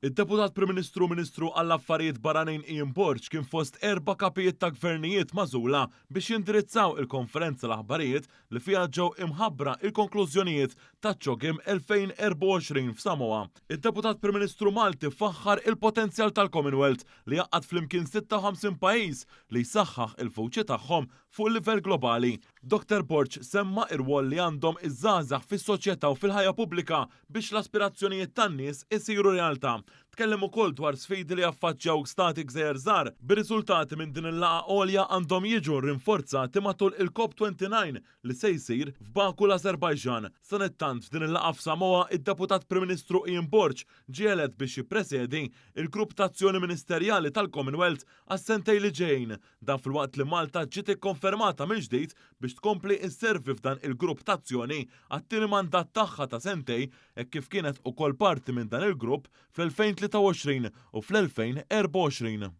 Id-Deputat Prim Ministru Ministru għall-Affarijiet Barranin Ian Burge kien fost 4 kapijiet ta' gvernijiet magħżula biex jindirizzaw il-konferenza l-aħbarijiet li fiha ġew imħabbra il-konklużjonijiet ta' ċogim 2024 f'Samoa. Id-Deputat Prim Ministru Malti faħħar il-potenzjal tal-Commonwealth li jaqqad flimkien 56 pajjiż li jsaħħaħ il-vuċi tagħhom fuq livell globali. Dr. Burge semma ir-rwol li għandhom iż-żgħażagħ fis-soċjetà u fil-ħajja pubblika biex l-aspirazzjonijiet tan-nies isiru realtà. Tkellem ukoll dwar sfidi li affaċċjaw stati gżejjer żgħar bir-riżultati minn din il-laqgħa għolja għandhom jiġu rinforzati matul il-COP29 li se jsir f'Baku l-Azerbajġan. Sanettant f'din il-laqgħa f'Samoa id-Deputat Prim Ministru Ian Burge ġie elett biex jippresjedi il-Grupp ta' Azzjoni Ministerjali tal-Commonwealth għas-sentej li ġejjin. Dan filwaqt li Malta ġiet ikkonfermata minn ġdid biex tkompli isservi f'dan il-grupp ta' azzjoni għat-tieni mandat tagħha ta' sentej hekk kif kienet ukoll parti minn dan il-grupp fl-2023 u fl-2024.